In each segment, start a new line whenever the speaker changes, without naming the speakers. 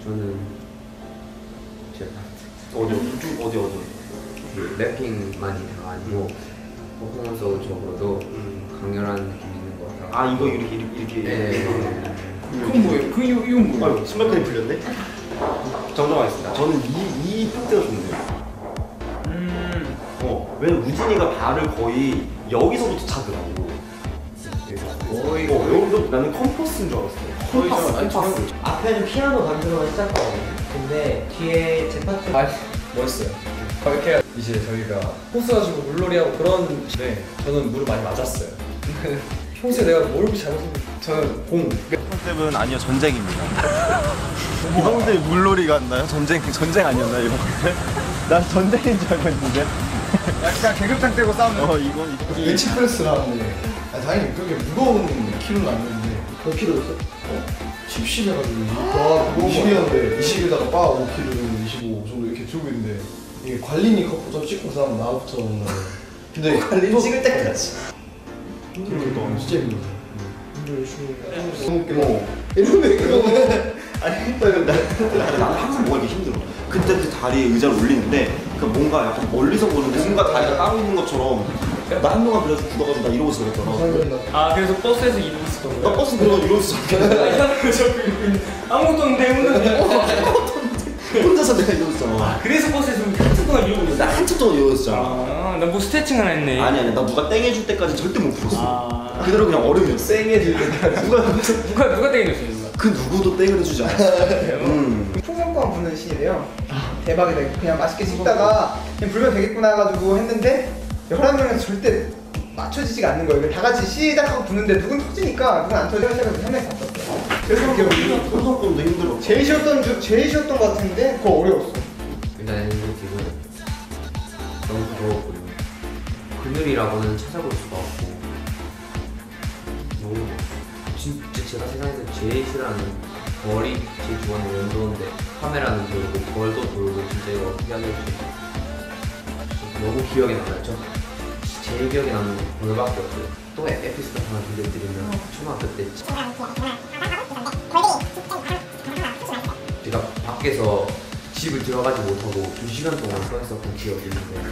저는 제가
어디?
그 래핑 많이 해가지고 퍼포먼스적으로도 강렬한 느낌 있는 것 같아요.
아 이거 이렇게.
네.
그건 뭐예요? 이건 뭐예요?
신발끈이 풀렸네? 정정하겠습니다. 저는 이 포트가 좋네요. 왜냐면 우진이가 발을 거의 여기서부터 차더라고.
거의
여기서 나는 컴퍼스인 줄 알았어. 컴퍼스.
앞에는 피아노 반주로 시작하거든요. 근데 뒤에 제 파트
멋있어요. 이렇게 이제 저희가 포스 가지고 물놀이하고 그런. 네, 저는 물을 많이 맞았어요. 평소에 내가 뭘 잘못했는지. 저는 공.
컨셉은 아니요, 전쟁입니다. 형들 물놀이 갔나요? 전쟁 아니었나요 이번 컨셉? 난 전쟁인 줄 알고 있는데.
약간 계급장 떼고 싸우는.
이건
벤치 프레스를 하는데 당연히 그렇게 무거운 키로는 아니었는데
몇 킬로였어?
10 해가지고 20이었는데 20에다가 바 5kg, 25 정도 이렇게 들고 있는데 이게 관리니 컵부터 찍고 그 다음 나부터 오는 거예요. 근데
관리 찍을 때까지.
힘들었다. 진짜 힘들었어.
이런데 그거는 나는 항상 뭐가 이렇게 힘들어. 그때 그 다리에 의자를 올리는데 그 뭔가 약간 멀리서 보는데 뭔가 다리가 따로 있는 것처럼 나 한동안 그래서 굳어가지고 나 이러고 있었잖아.
아 그래서 버스에서 이러고 있었던 거예요?
나 버스 그러고 이러고 있었잖아.
아무것도 없는데 혼자.
혼자서 내가 이러고 있었잖아.
그래서 버스에서 한참 동안 이러고 있었어.
나 한참 동안 이러고 있었잖아.
아, 나 뭐 스트레칭 하나 했네.
아니 나 누가 땡해줄 때까지 절대 못 풀었어.
아.
그대로 그냥 얼음이었어. 땡해줄 때까지.
누가 땡겨줬어요 누가?
그 누구도 땡을 해주지 않았어.
풍선껌 부는 씬이래요. 대박이다. 그냥 맛있게 씹다가 그냥 불면 되겠구나 해가지고 했는데 11명에서 절대 맞춰지지가 않는 거예요. 다 같이 시작하고 부는데 누군 터지니까 누군 안 터지고 시작해서 한 명이 다 떴어요. 그래서 기억이
소송권도 힘들어.
제일 쉬웠던 것 같은데 그거 어려웠어.
일단 지금 너무 더웠고요. 그늘이라고는 찾아볼 수가 없고 너무 진짜 제가 세상에서 제일 싫어하는 벌이 제일 좋아하는 연도인데 카메라는 돌고 벌도 돌고 진짜 이거 어떻게 해야 될지 너무 기억에 남았죠. 제일 기억에 남는 건 벌밖에 없어요. 또 에피소드 하나 들려드리면 초등학교 때 제가 밖에서 집을 들어가지 못하고 2시간 동안 서 있었던 기억이 있는데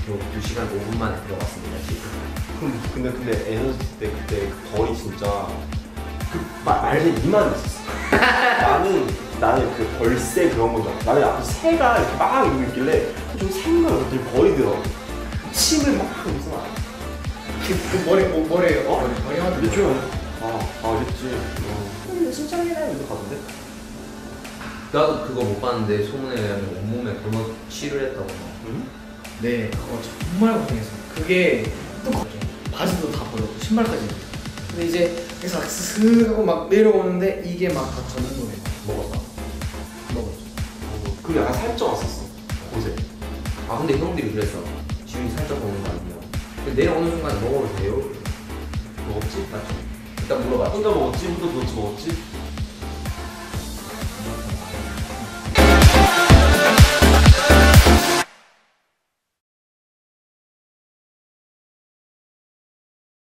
저 2시간 5분 만에 들어갔습니다 지금.
근데 에너지 때 그때 그 벌이 진짜 그 말에 이만했었어. 나는 그 벌새 그런 건 줄 알았어. 나는 앞에 새가 이렇게 막 이러고 있길래 좀 생각이 어떻게 벌이 들어. 침을 막 하고 있어.
그 뭐래요?
머리 하는데 몇 초야? 알겠지. 근데 신청이랑 이거 가던데?
나도 그거 못 봤는데 소문에 의하면 온몸에 검어치를 했다고.
응?
네, 그거 정말 고생했어요. 그게 또 걱정. 바지도 다 버렸고 신발까지. 근데 이제 그래서 슥 하고 막 내려오는데 이게 막 다 젖는 거예요.
먹었다.
먹었죠.
그 약간 살쪄 왔었어. 곳에.
아 근데 형들이 그랬어. 지훈이 살짝 먹는 거 아니냐. 근데 내려오는 순간 먹어도 돼요?
먹었지?
맞죠? 일단 물어봐.
혼자 먹었지? 혼자 도넛 먹었지?